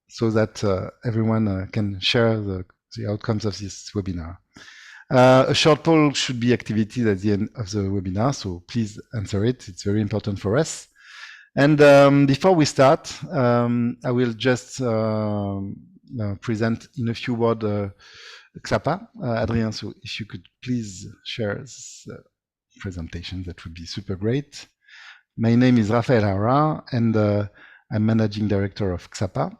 so that everyone can share the outcomes of this webinar. A short poll should be activated at the end of the webinar, so please answer it. It's very important for us. And before we start, I will just present in a few words Ksapa. Adrien, so if you could please share this presentation, that would be super great. My name is Raphael Hara, and I'm Managing Director of Ksapa.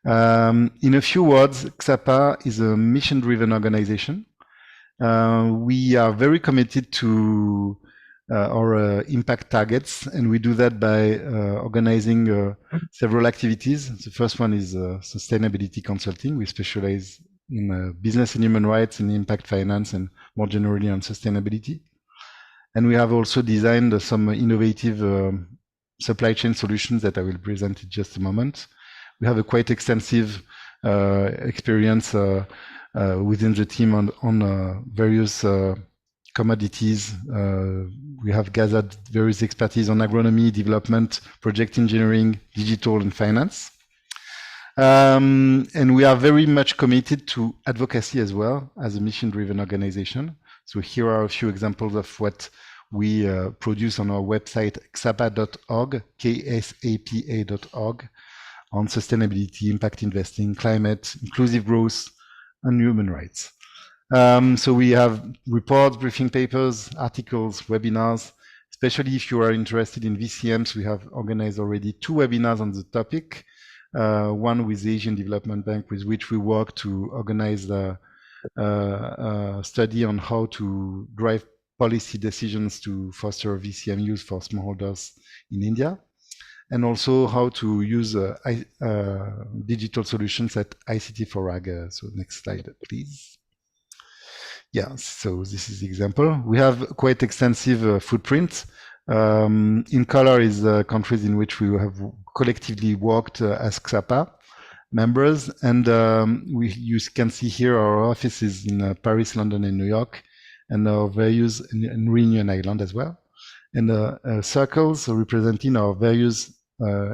In a few words, Ksapa is a mission-driven organization. We are very committed to our impact targets, and we do that by organizing several activities. The first one is sustainability consulting. We specialize in business and human rights and impact finance, and more generally on sustainability. And we have also designed some innovative supply chain solutions that I will present in just a moment. We have a quite extensive experience within the team on various commodities. We have gathered various expertise on agronomy, development, project engineering, digital, and finance. And we are very much committed to advocacy as well as a mission-driven organization. So here are a few examples of what we produce on our website, ksapa.org, ksapa.org, on sustainability, impact investing, climate, inclusive growth, and human rights. So we have reports, briefing papers, articles, webinars. Especially if you are interested in VCMs, we have organized already 2 webinars on the topic. One with the Asian Development Bank, with which we work to organize a study on how to drive policy decisions to foster VCM use for smallholders in India, and also how to use digital solutions at ICT4AG. So next slide, please. Yeah, so this is the example. We have quite extensive footprint. In color is the countries in which we have collectively worked as Ksapa members. And you can see here our offices in Paris, London, and New York, and our various in Reunion Island as well. And circles representing our various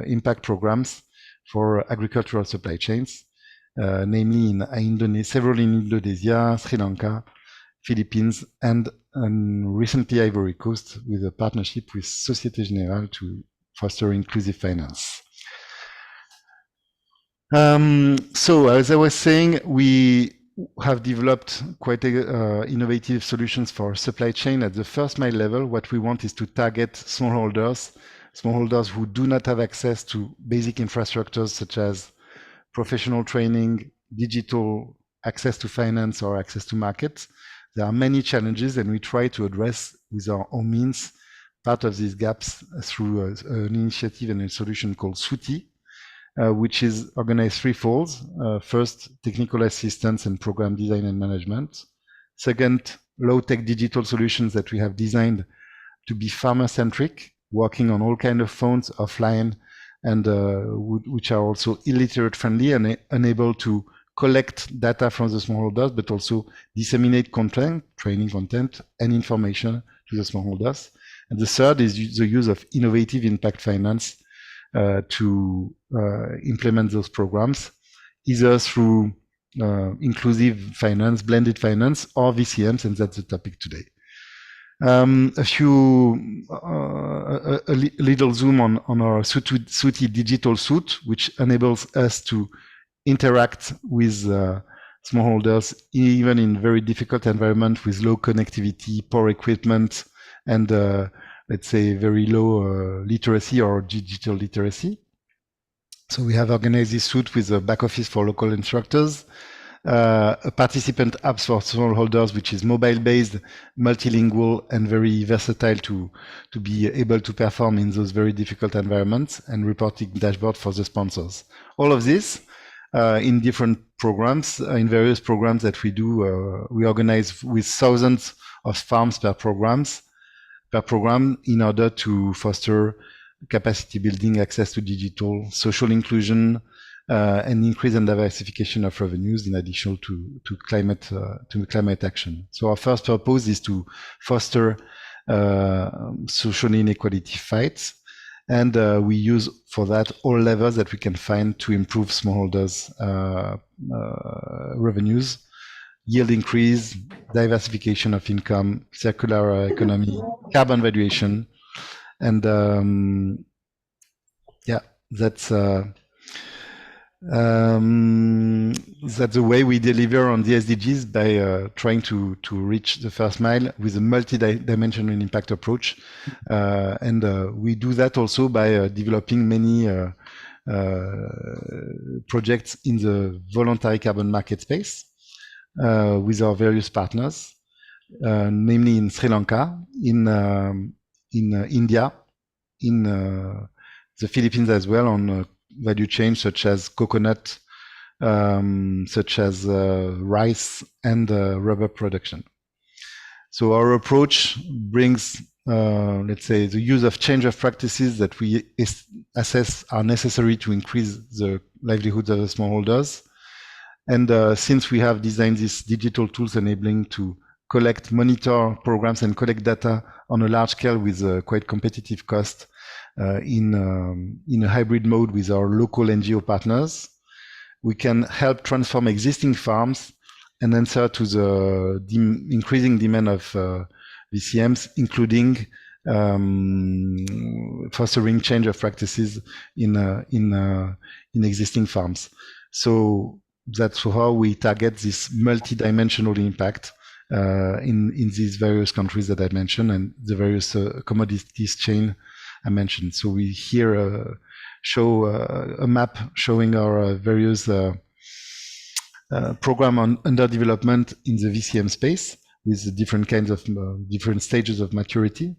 impact programs for agricultural supply chains, namely in several in Indonesia, Sri Lanka, Philippines, and recently Ivory Coast, with a partnership with Société Générale to foster inclusive finance. So as I was saying, we have developed quite innovative solutions for supply chain at the first mile level. What we want is to target smallholders who do not have access to basic infrastructures such as professional training, digital access to finance, or access to markets. There are many challenges, and we try to address with our own means part of these gaps through an initiative and a solution called SUTI, which is organized threefold. First, technical assistance and program design and management. Second, low-tech digital solutions that we have designed to be farmer-centric, working on all kinds of phones offline, and which are also illiterate-friendly and unable to collect data from the smallholders, but also disseminate content, training content, and information to the smallholders. And the third is the use of innovative impact finance to implement those programs, either through inclusive finance, blended finance, or VCMs, and that's the topic today. A little zoom on our SUTI digital suite, which enables us to interact with smallholders even in very difficult environment with low connectivity, poor equipment, and let's say very low literacy or digital literacy. So we have organized this suite with a back office for local instructors, a participant apps for smallholders, which is mobile-based, multilingual, and very versatile to be able to perform in those very difficult environments, and reporting dashboard for the sponsors. All of this in different programs, in various programs that we do. We organize with thousands of farms per program in order to foster capacity building, access to digital, social inclusion, and increase and diversification of revenues in addition to climate action. So our first purpose is to foster social inequality fights, And we use for that all levers that we can find to improve smallholders' revenues, yield increase, diversification of income, circular economy, carbon valuation, and yeah, that's the way we deliver on the SDGs by trying to reach the first mile with a multi-dimensional impact approach. And we do that also by developing many projects in the voluntary carbon market space with our various partners, namely in Sri Lanka, in India, in the Philippines as well, on value chains such as coconut, such as rice and rubber production. So our approach brings, let's say, the use of change of practices that we assess are necessary to increase the livelihoods of the smallholders. And since we have designed these digital tools enabling to collect, monitor programs and collect data on a large scale with quite competitive cost, in a hybrid mode with our local NGO partners, we can help transform existing farms and answer to the increasing demand of VCMs, including fostering change of practices in existing farms. So that's how we target this multi-dimensional impact in these various countries that I mentioned and the various commodities chain I mentioned. So we here show a map showing our various program under development in the VCM space with the different kinds of different stages of maturity.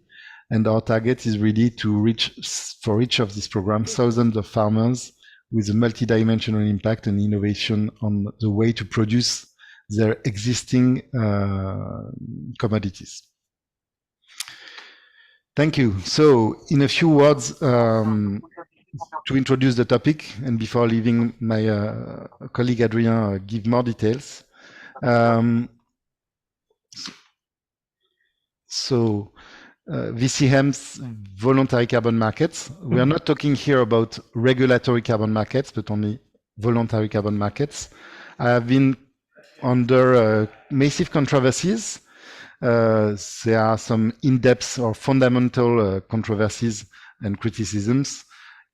And our target is really to reach, for each of these programs, thousands of farmers with a multi-dimensional impact and innovation on the way to produce their existing commodities. Thank you. So in a few words, to introduce the topic, and before leaving my colleague Adrien give more details. VCMs, voluntary carbon markets. We are not talking here about regulatory carbon markets, but only voluntary carbon markets. I have been under massive controversies. There are some in-depth or fundamental controversies and criticisms.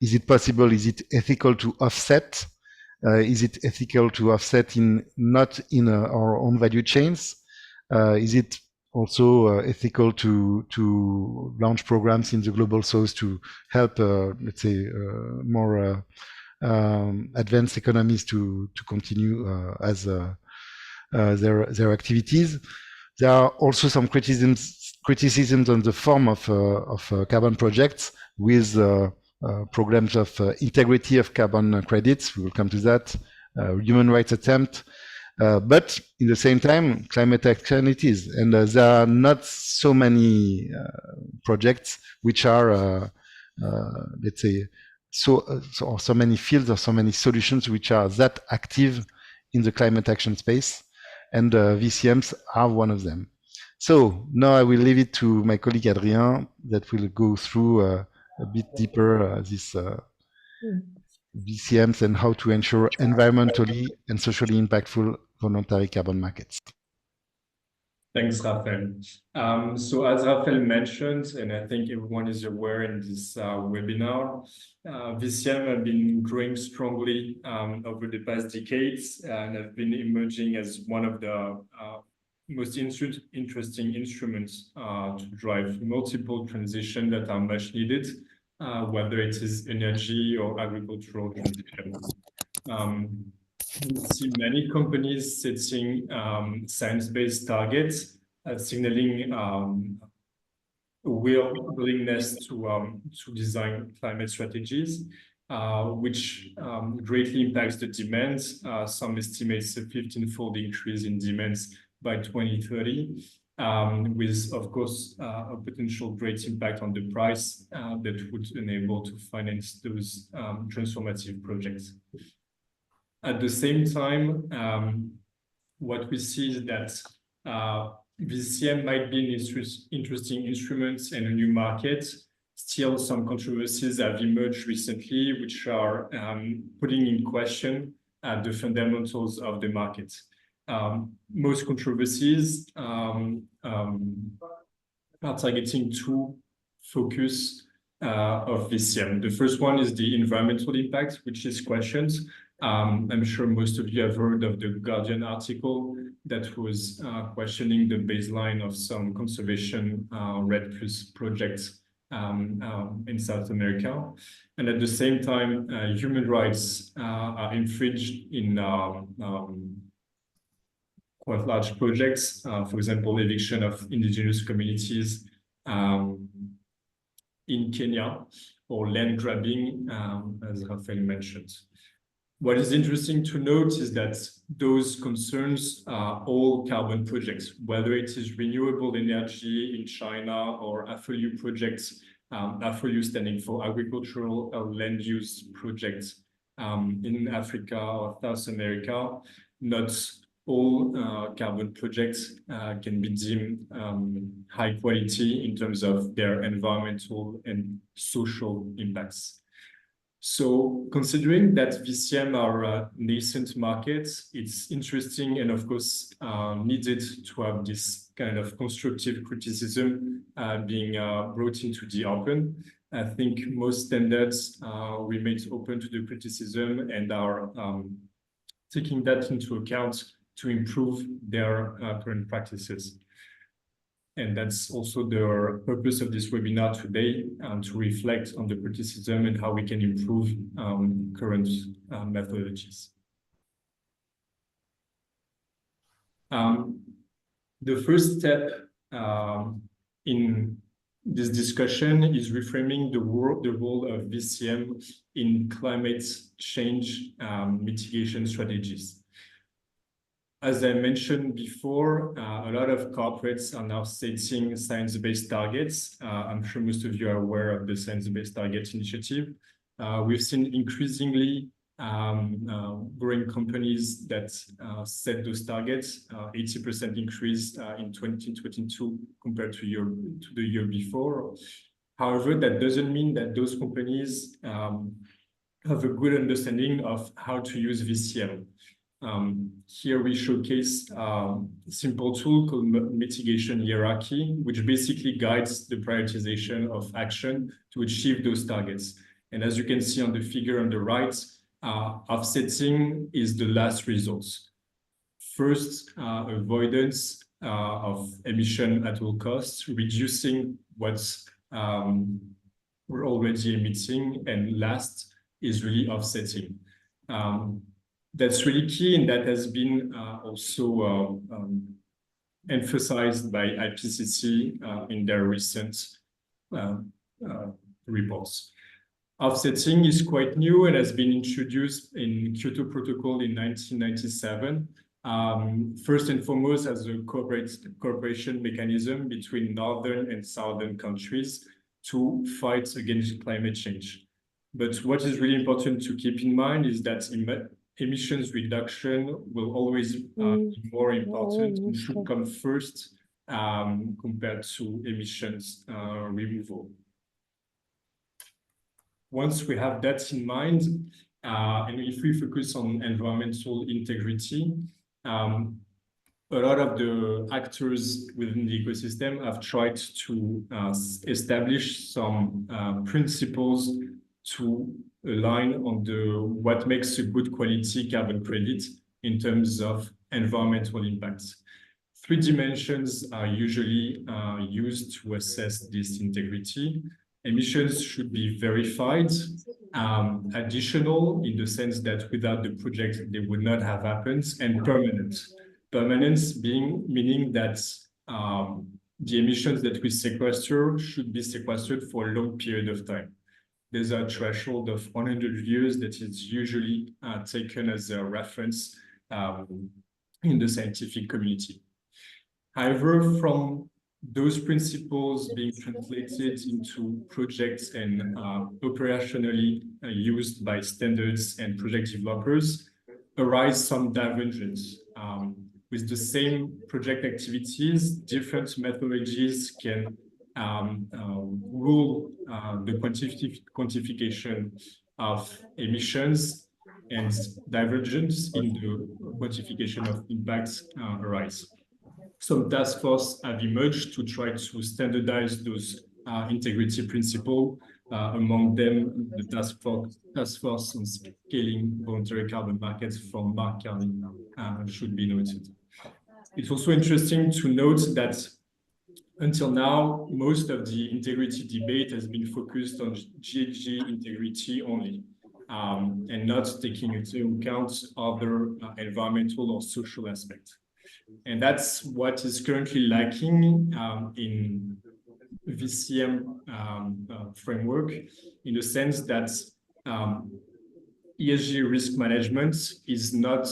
Is it possible? Is it ethical to offset? Is it ethical to offset not in our own value chains? Is it also ethical to launch programs in the global south to help, let's say, more advanced economies to continue as their activities? There are also some criticisms on the form of carbon projects with programs of integrity of carbon credits. We will come to that. Human rights attempt. But in the same time, climate action it is. And there are not so many projects which are, let's say, so many fields or so many solutions which are that active in the climate action space. And VCMs are one of them. So now I will leave it to my colleague Adrien that will go through a bit deeper this VCMs and how to ensure environmentally and socially impactful voluntary carbon markets. Thanks, Raphael. So as Raphael mentioned, and I think everyone is aware in this webinar, VCM have been growing strongly over the past decades and have been emerging as one of the most interesting instruments to drive multiple transitions that are much needed, whether it is energy or agricultural transition. We see many companies setting science-based targets, signaling willingness to design climate strategies, which greatly impacts the demand. Some estimates a 15-fold increase in demands by 2030, with, of course, a potential great impact on the price that would enable to finance those transformative projects. At the same time, what we see is that VCM might be an interesting instrument and a new market, still some controversies have emerged recently, which are putting in question the fundamentals of the market. Most controversies are targeting two focus of VCM. The first one is the environmental impact, which is questioned. I'm sure most of you have heard of the Guardian article that was questioning the baseline of some conservation REDD+ projects in South America. And at the same time, human rights are infringed in quite large projects, for example, eviction of indigenous communities in Kenya, or land grabbing, as Raphael mentioned. What is interesting to note is that those concerns are all carbon projects, whether it is renewable energy in China or AFOLU projects, AFOLU standing for agricultural land use projects in Africa or South America. Not all carbon projects can be deemed high quality in terms of their environmental and social impacts. So considering that VCM are nascent markets, it's interesting and of course needed to have this kind of constructive criticism being brought into the open. I think most standards remain open to the criticism and are taking that into account to improve their current practices. And that's also the purpose of this webinar today, to reflect on the criticism and how we can improve current methodologies. The first step in this discussion is reframing the role of VCM in climate change mitigation strategies. As I mentioned before, a lot of corporates are now setting science-based targets. I'm sure most of you are aware of the Science-Based Targets Initiative. We've seen increasingly growing companies that set those targets, 80% increase in 2022 compared to the year before. However, that doesn't mean that those companies have a good understanding of how to use VCM. Here we showcase a simple tool called mitigation hierarchy, which basically guides the prioritization of action to achieve those targets. And as you can see on the figure on the right, offsetting is the last result. First, avoidance of emission at all costs, reducing what we're already emitting, and last is really offsetting. That's really key, and that has been also emphasized by IPCC in their recent reports. Offsetting is quite new and has been introduced in Kyoto Protocol in 1997. First and foremost, as a cooperation mechanism between northern and southern countries to fight against climate change. But what is really important to keep in mind is that emissions reduction will always be more important and should come first compared to emissions removal. Once we have that in mind, and if we focus on environmental integrity, a lot of the actors within the ecosystem have tried to establish some principles to align on what makes a good quality carbon credit in terms of environmental impacts. 3 dimensions are usually used to assess this integrity. Emissions should be verified, additional in the sense that without the project they would not have happened, and permanent. Permanence meaning that the emissions that we sequester should be sequestered for a long period of time. There's a threshold of 100 years that is usually taken as a reference in the scientific community. However, from those principles being translated into projects and operationally used by standards and project developers, arise some divergence. With the same project activities, different methodologies can rule the quantification of emissions and divergence in the quantification of impacts arise. Some task forces have emerged to try to standardize those integrity principles. Among them, the task force on scaling voluntary carbon markets from Mark Carney should be noted. It's also interesting to note that until now, most of the integrity debate has been focused on GHG integrity only, and not taking into account other environmental or social aspects. And that's what is currently lacking in VCM framework, in the sense that ESG risk management is not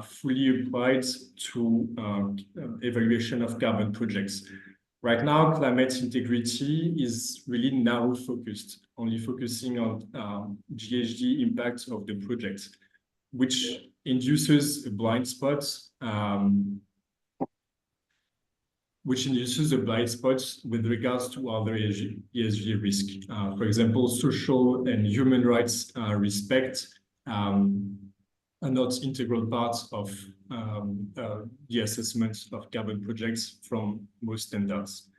fully applied to evaluation of carbon projects. Right now, climate integrity is really narrow focused, only focusing on GHG impacts of the project, which induces a blind spot with regards to other ESG risk. For example, social and human rights respect are not integral parts of the assessment of carbon projects from most standards.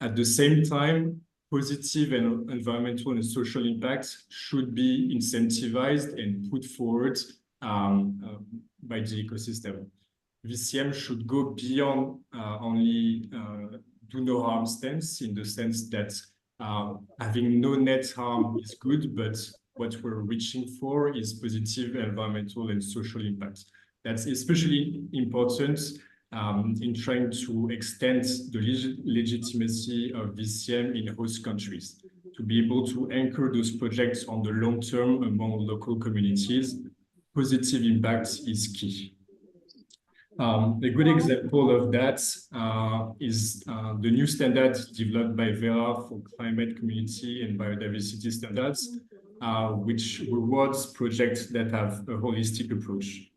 At the same time, positive and environmental and social impacts should be incentivized and put forward by the ecosystem. VCM should go beyond only do no harm stance, in the sense that having no net harm is good, but what we're reaching for is positive environmental and social impacts. That's especially important in trying to extend the legitimacy of VCM in host countries, to be able to anchor those projects on the long term among local communities. Positive impact is key. A good example of that is the new standard developed by Vera for climate, community, and biodiversity standards, which rewards projects that have a holistic approach.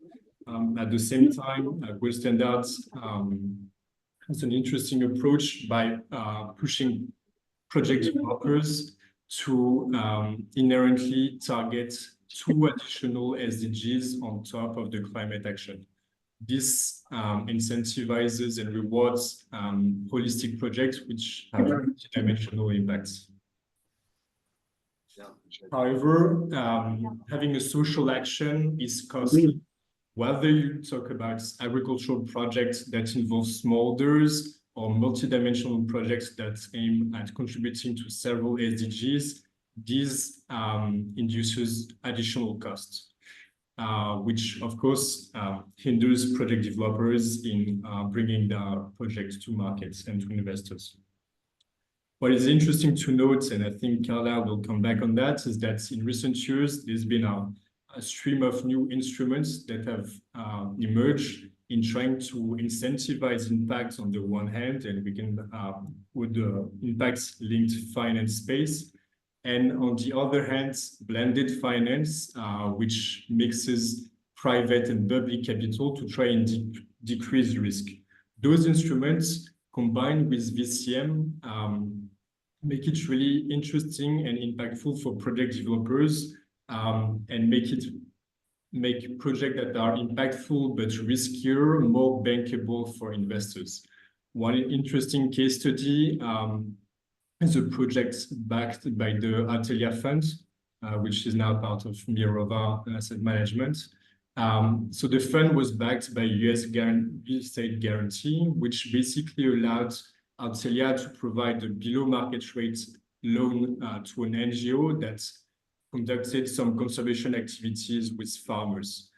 At the same time, gold standards has an interesting approach by pushing project developers to inherently target 2 additional SDGs on top of the climate action. This incentivizes and rewards holistic projects which have multidimensional impacts. However, having a social action is costly. Whether you talk about agricultural projects that involve smallholders or multidimensional projects that aim at contributing to several SDGs, this induces additional costs, which of course hinders project developers in bringing their projects to markets and to investors. What is interesting to note, and I think Carla will come back on that, is that in recent years, there's been a stream of new instruments that have emerged in trying to incentivize impacts on the one hand, and we can put the impacts-linked finance space, and on the other hand, blended finance, which mixes private and public capital to try and decrease risk. Those instruments, combined with VCM, make it really interesting and impactful for project developers, and make projects that are impactful but riskier more bankable for investors. One interesting case study is a project backed by the Atelier Fund, which is now part of Mirova Asset Management. So the fund was backed by US state guarantee, which basically allowed Atelier to provide a below market rate loan to an NGO that conducted some conservation activities with farmers.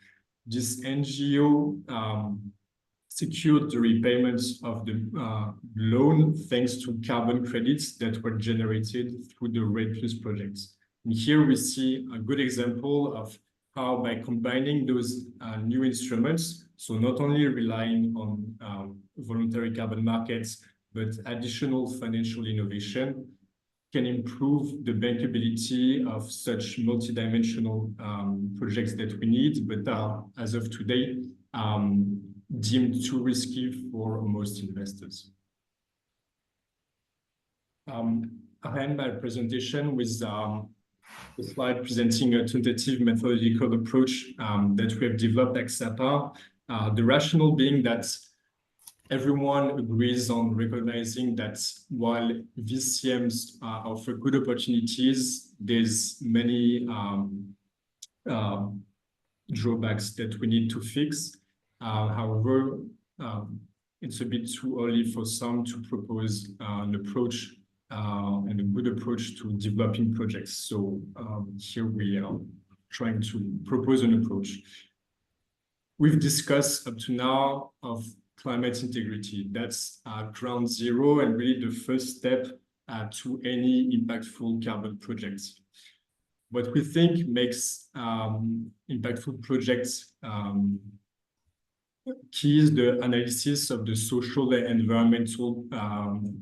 This NGO secured the repayments of the loan thanks to carbon credits that were generated through the REDD+ projects. And here we see a good example of how, by combining those new instruments, so not only relying on voluntary carbon markets, but additional financial innovation, can improve the bankability of such multidimensional projects that we need, but are, as of today, deemed too risky for most investors. I end my presentation with a slide presenting a tentative methodological approach that we have developed at Ksapa. The rationale being that everyone agrees on recognizing that while VCMs offer good opportunities, there's many drawbacks that we need to fix. However, it's a bit too early for some to propose an approach and a good approach to developing projects. So here we are trying to propose an approach. We've discussed up to now of climate integrity. That's ground zero and really the first step to any impactful carbon projects. What we think makes impactful projects key is the analysis of the social and environmental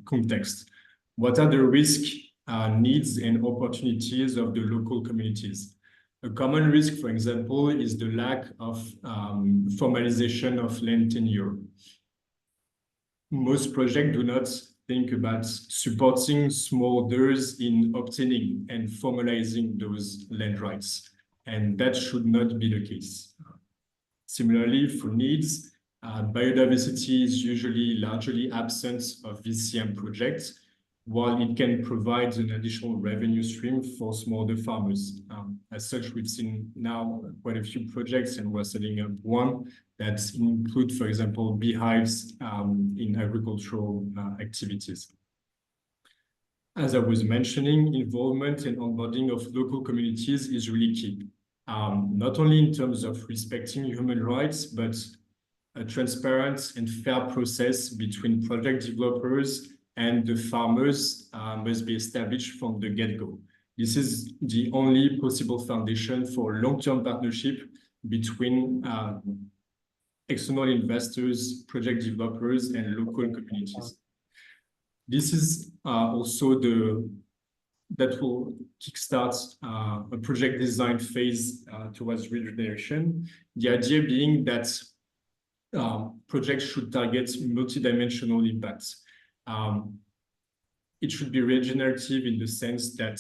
context. What are the risks, needs, and opportunities of the local communities? A common risk, for example, is the lack of formalization of land tenure. Most projects do not think about supporting smallholders in obtaining and formalizing those land rights, and that should not be the case. Similarly, for needs, biodiversity is usually largely absent of VCM projects, while it can provide an additional revenue stream for smallholder farmers. As such, we've seen now quite a few projects, and we're setting up one that include, for example, beehives in agricultural activities. As I was mentioning, involvement and onboarding of local communities is really key. Not only in terms of respecting human rights, but a transparent and fair process between project developers and the farmers must be established from the get-go. This is the only possible foundation for long-term partnership between external investors, project developers, and local communities. This is also that will kickstart a project design phase towards regeneration. The idea being that projects should target multidimensional impacts. It should be regenerative in the sense that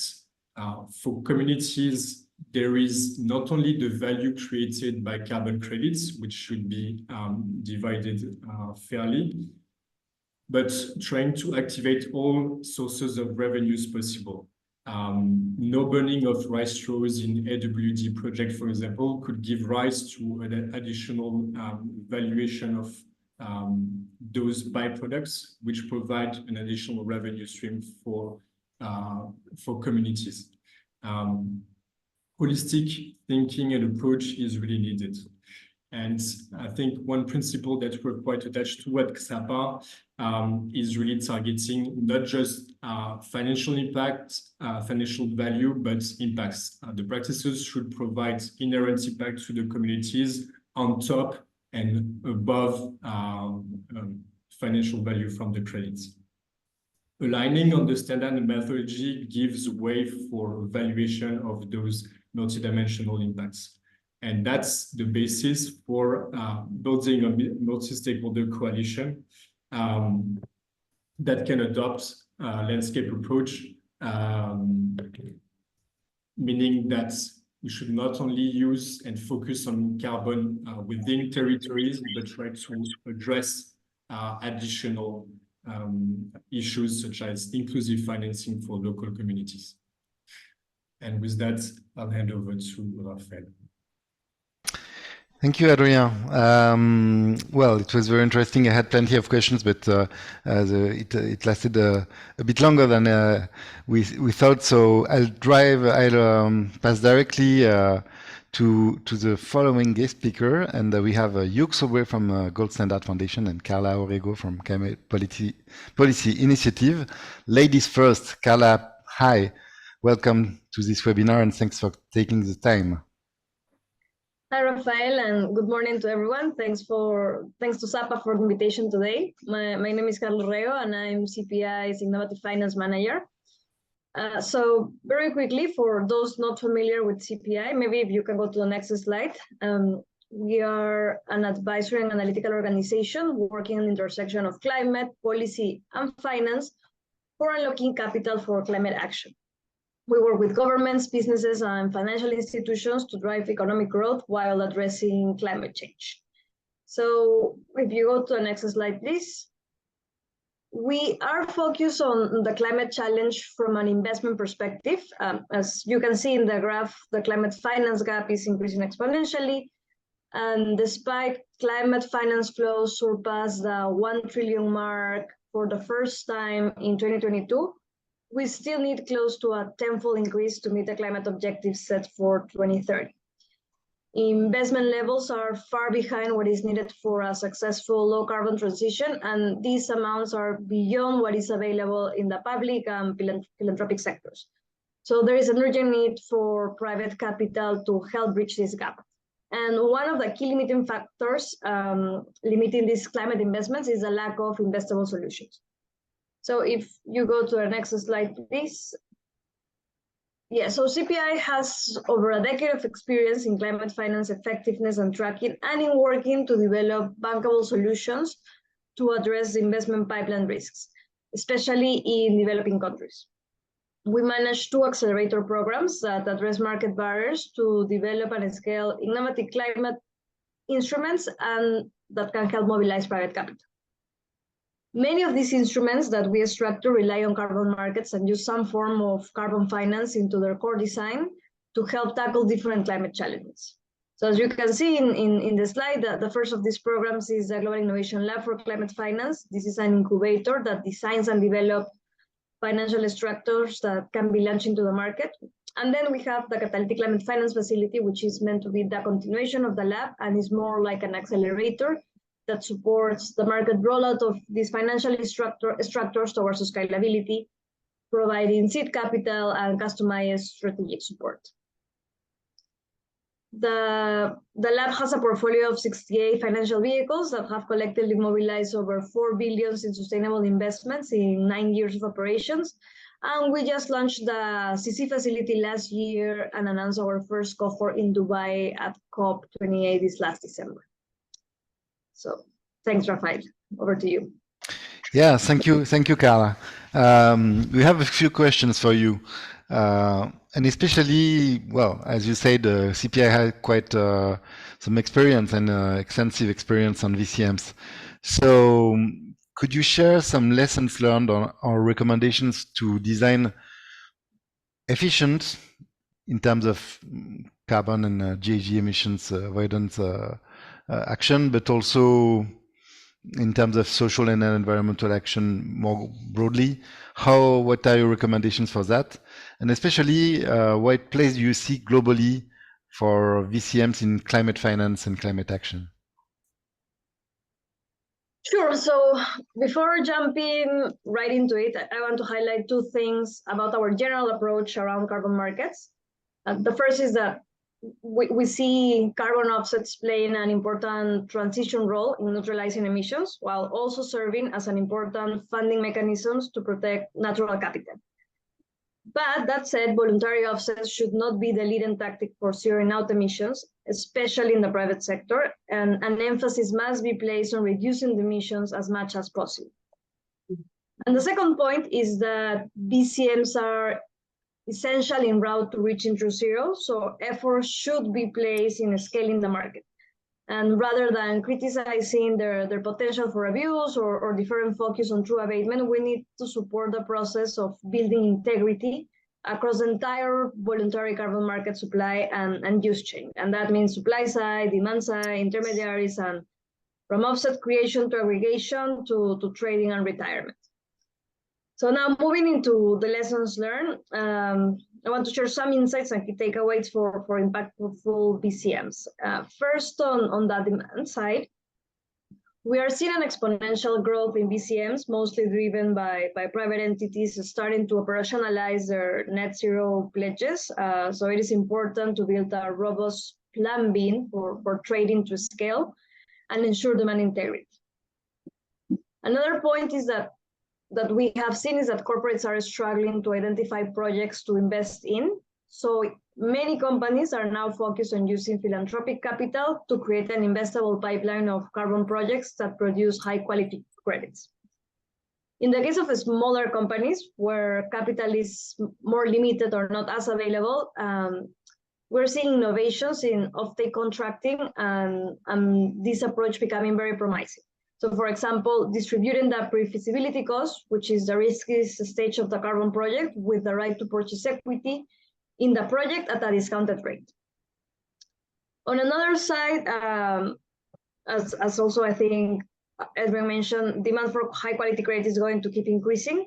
for communities, there is not only the value created by carbon credits, which should be divided fairly, but trying to activate all sources of revenues possible. No burning of rice straws in AWD project, for example, could give rise to an additional valuation of those byproducts, which provide an additional revenue stream for communities. Holistic thinking and approach is really needed. And I think one principle that we're quite attached to at Ksapa is really targeting not just financial impact, financial value, but impacts. The practices should provide inherent impact to the communities on top and above financial value from the credits. Aligning on the standard methodology gives way for valuation of those multidimensional impacts. And that's the basis for building a multi-stakeholder coalition that can adopt a landscape approach, meaning that we should not only use and focus on carbon within territories, but try to address additional issues such as inclusive financing for local communities. And with that, I'll hand over to Raphael. Thank you, Adrien. Well, it was very interesting. I had plenty of questions, but it lasted a bit longer than we thought. So I'll pass directly to the following guest speaker, and we have Hugh Sobre from Gold Standard Foundation and Carla Orego from Climate Policy Initiative. Ladies first, Carla, hi. Welcome to this webinar, and thanks for taking the time. Hi, Raphael, and good morning to everyone. Thanks to Ksapa for the invitation today. My name is Carla Orego, and I'm CPI's Innovative Finance Manager. So very quickly, for those not familiar with CPI, maybe if you can go to the next slide. We are an advisory and analytical organization working on the intersection of climate, policy, and finance for unlocking capital for climate action. We work with governments, businesses, and financial institutions to drive economic growth while addressing climate change. So if you go to the next slide, please. We are focused on the climate challenge from an investment perspective. As you can see in the graph, the climate finance gap is increasing exponentially. And despite climate finance flows surpass the 1 trillion mark for the first time in 2022, we still need close to a tenfold increase to meet the climate objectives set for 2030. Investment levels are far behind what is needed for a successful low carbon transition, and these amounts are beyond what is available in the public and philanthropic sectors. So there is an urgent need for private capital to help bridge this gap. And one of the key limiting factors limiting these climate investments is the lack of investable solutions. So if you go to the next slide, please. Yeah, so CPI has over a decade of experience in climate finance effectiveness and tracking, and in working to develop bankable solutions to address the investment pipeline risks, especially in developing countries. We manage 2 accelerator programs that address market barriers to develop and scale innovative climate instruments and that can help mobilize private capital. Many of these instruments that we structure rely on carbon markets and use some form of carbon finance into their core design to help tackle different climate challenges. So as you can see in the slide, the first of these programs is the Global Innovation Lab for Climate Finance. This is an incubator that designs and develops financial structures that can be launched into the market. And then we have the Catalytic Climate Finance Facility, which is meant to be the continuation of the lab and is more like an accelerator that supports the market rollout of these financial structures towards scalability, providing seed capital and customized strategic support. The lab has a portfolio of 68 financial vehicles that have collectively mobilized over 4 billion in sustainable investments in 9 years of operations. And we just launched the CC facility last year and announced our first cohort in Dubai at COP28 this last December. So thanks, Rafael. Over to you. Yeah, thank you, Carla. We have a few questions for you. And especially, well, as you said, CPI had quite some experience and extensive experience on VCMs. So could you share some lessons learned or recommendations to design efficient in terms of carbon and GHG emissions avoidance action, but also in terms of social and environmental action more broadly? What are your recommendations for that? And especially, what place do you see globally for VCMs in climate finance and climate action? Sure. So before jumping right into it, I want to highlight 2 things about our general approach around carbon markets. The first is that we see carbon offsets playing an important transition role in neutralizing emissions, while also serving as an important funding mechanisms to protect natural capital. But that said, voluntary offsets should not be the leading tactic for zeroing out emissions, especially in the private sector, and an emphasis must be placed on reducing the emissions as much as possible. And the second point is that VCMs are essential en route to reaching true zero, so efforts should be placed in scaling the market. And rather than criticizing their potential for abuse or different focus on true abatement, we need to support the process of building integrity across the entire voluntary carbon market supply and use chain. And that means supply side, demand side, intermediaries, and from offset creation to aggregation to trading and retirement. So now moving into the lessons learned, I want to share some insights and key takeaways for impactful VCMs. First, on the demand side, we are seeing an exponential growth in VCMs, mostly driven by private entities starting to operationalize their net zero pledges. So it is important to build a robust plan B for trading to scale and ensure demand integrity. Another point is that we have seen is that corporates are struggling to identify projects to invest in. So many companies are now focused on using philanthropic capital to create an investable pipeline of carbon projects that produce high quality credits. In the case of smaller companies where capital is more limited or not as available, we're seeing innovations in offtake contracting and this approach becoming very promising. So for example, distributing the pre-feasibility cost, which is the riskiest stage of the carbon project, with the right to purchase equity in the project at a discounted rate. On another side, as also I think, as we mentioned, demand for high quality credit is going to keep increasing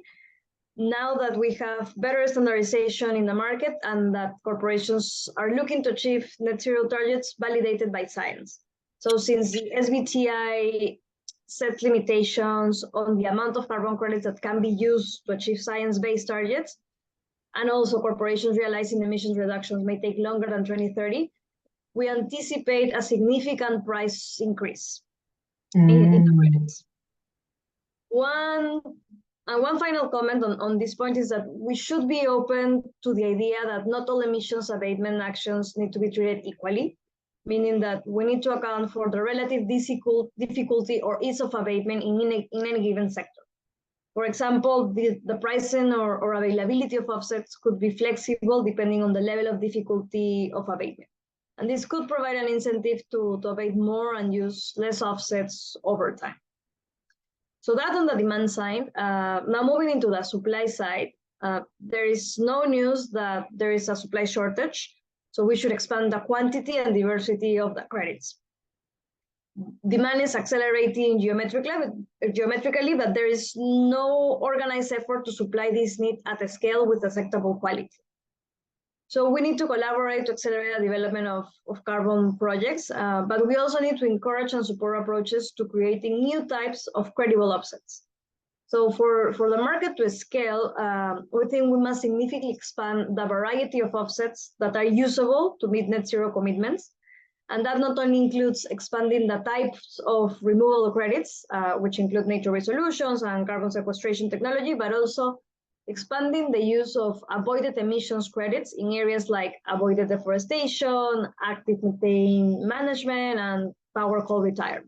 now that we have better standardization in the market and that corporations are looking to achieve net zero targets validated by science. So since the SBTi sets limitations on the amount of carbon credits that can be used to achieve science-based targets, and also corporations realizing emissions reductions may take longer than 2030, we anticipate a significant price increase in the credits. One final comment on this point is that we should be open to the idea that not all emissions abatement actions need to be treated equally, meaning that we need to account for the relative difficulty or ease of abatement in any given sector. For example, the pricing or availability of offsets could be flexible depending on the level of difficulty of abatement. And this could provide an incentive to abate more and use less offsets over time. So that on the demand side. Now moving into the supply side, there is no news that there is a supply shortage, so we should expand the quantity and diversity of the credits. Demand is accelerating geometrically, but there is no organized effort to supply this need at a scale with acceptable quality. So we need to collaborate to accelerate the development of carbon projects, but we also need to encourage and support approaches to creating new types of credible offsets. So for the market to scale, we think we must significantly expand the variety of offsets that are usable to meet net zero commitments. And that not only includes expanding the types of removable credits, which include nature-based solutions and carbon sequestration technology, but also expanding the use of avoided emissions credits in areas like avoided deforestation, active methane management, and power coal retirement.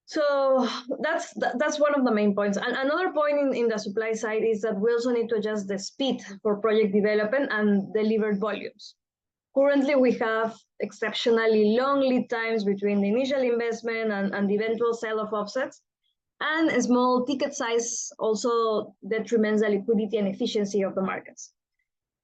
So that's one of the main points. And another point in the supply side is that we also need to adjust the speed for project development and delivered volumes. Currently, we have exceptionally long lead times between the initial investment and the eventual sale of offsets, and a small ticket size also detriments the liquidity and efficiency of the markets.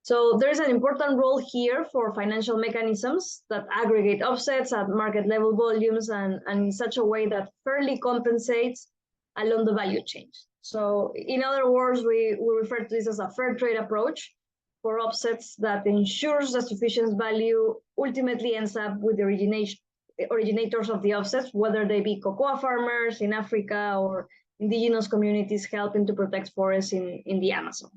So there's an important role here for financial mechanisms that aggregate offsets at market level volumes and in such a way that fairly compensates along the value chain. So in other words, we refer to this as a fair trade approach for offsets that ensures the sufficient value ultimately ends up with the originators of the offsets, whether they be cocoa farmers in Africa or indigenous communities helping to protect forests in the Amazon.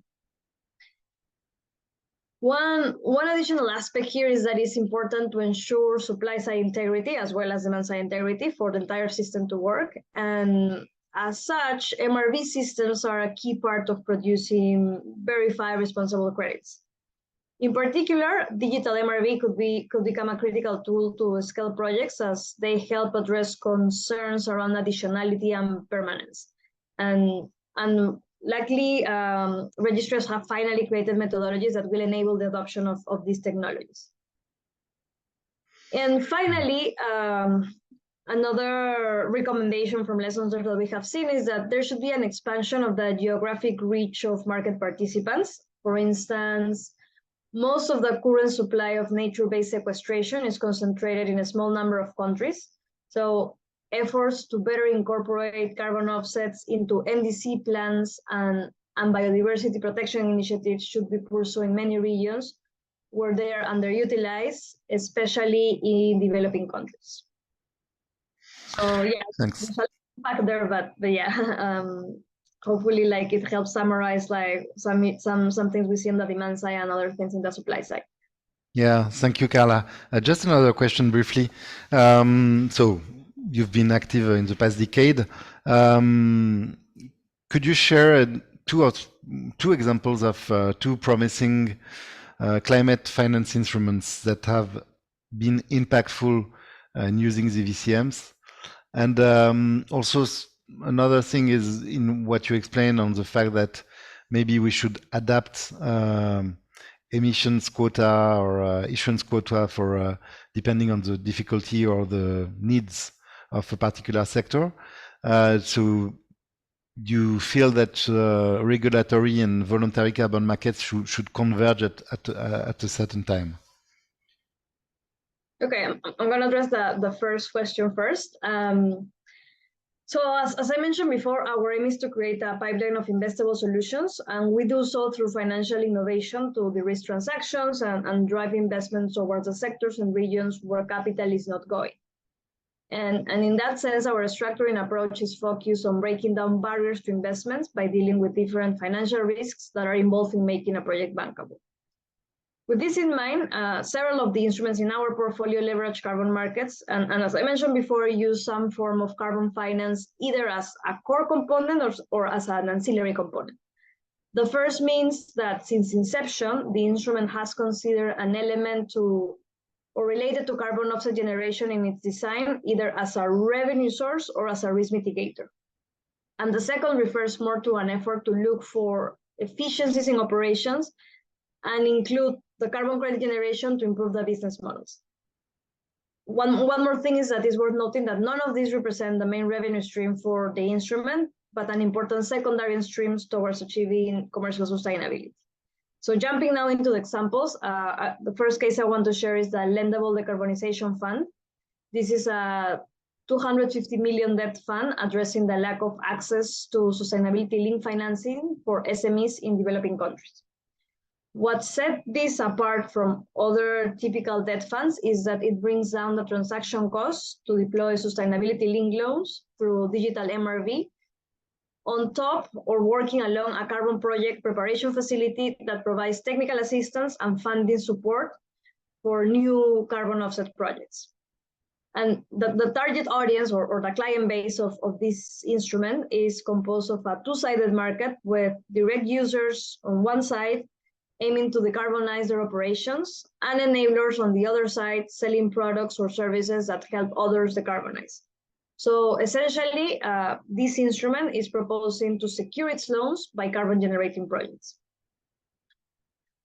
One additional aspect here is that it's important to ensure supply side integrity as well as demand side integrity for the entire system to work. And as such, MRV systems are a key part of producing verified responsible credits. In particular, digital MRV could become a critical tool to scale projects as they help address concerns around additionality and permanence. And likely, registrars have finally created methodologies that will enable the adoption of these technologies. And finally, another recommendation from lessons that we have seen is that there should be an expansion of the geographic reach of market participants. For instance, most of the current supply of nature-based sequestration is concentrated in a small number of countries. So efforts to better incorporate carbon offsets into NDC plans and biodiversity protection initiatives should be pursued in many regions where they are underutilized, especially in developing countries. So yeah, thanks. there's a lot back there, but yeah, hopefully like it helps summarize like some things we see on the demand side and other things in the supply side. Yeah, thank you, Carla. Just another question briefly. So you've been active in the past decade. Could you share two examples of two promising climate finance instruments that have been impactful in using the VCMs? And also another thing is in what you explained on the fact that maybe we should adapt emissions quota or issuance quota for depending on the difficulty or the needs of a particular sector. So you feel that regulatory and voluntary carbon markets should converge at a certain time? Okay, I'm going to address the first question first. So as I mentioned before, our aim is to create a pipeline of investable solutions, and we do so through financial innovation to de-risk transactions and drive investments towards the sectors and regions where capital is not going. And in that sense, our structuring approach is focused on breaking down barriers to investments by dealing with different financial risks that are involved in making a project bankable. With this in mind, several of the instruments in our portfolio leverage carbon markets, and as I mentioned before, use some form of carbon finance either as a core component or as an ancillary component. The first means that since inception, the instrument has considered an element to or related to carbon offset generation in its design, either as a revenue source or as a risk mitigator. And the second refers more to an effort to look for efficiencies in operations and include the carbon credit generation to improve the business models. One more thing is that it's worth noting that none of these represent the main revenue stream for the instrument, but an important secondary streams towards achieving commercial sustainability. So jumping now into the examples, the first case I want to share is the Lendable Decarbonization Fund. This is a 250 million debt fund addressing the lack of access to sustainability-linked financing for SMEs in developing countries. What set this apart from other typical debt funds is that it brings down the transaction costs to deploy sustainability-linked loans through digital MRV, on top or working along a carbon project preparation facility that provides technical assistance and funding support for new carbon offset projects. And the target audience or the client base of this instrument is composed of a two-sided market with direct users on one side aiming to decarbonize their operations, and enablers on the other side selling products or services that help others decarbonize. So essentially, this instrument is proposing to secure its loans by carbon generating projects.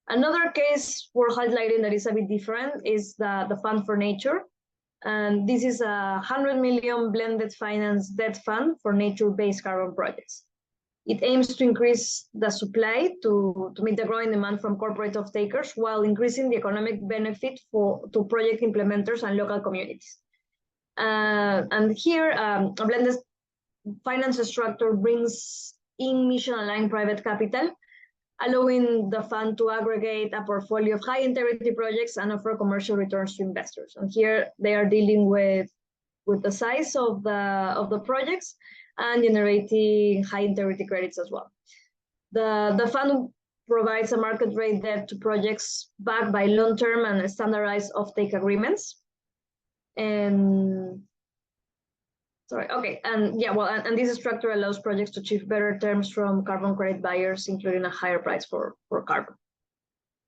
Another case we're highlighting that is a bit different is the Fund for Nature. And this is a 100 million blended finance debt fund for nature-based carbon projects. It aims to increase the supply to meet the growing demand from corporate off-takers while increasing the economic benefit to project implementers and local communities. And here, a blended finance structure brings in mission-aligned private capital, allowing the fund to aggregate a portfolio of high-integrity projects and offer commercial returns to investors. And here they are dealing with the size of the projects and generating high-integrity credits as well. The fund provides a market rate debt to projects backed by long-term and standardized offtake agreements. And this structure allows projects to achieve better terms from carbon credit buyers, including a higher price for carbon.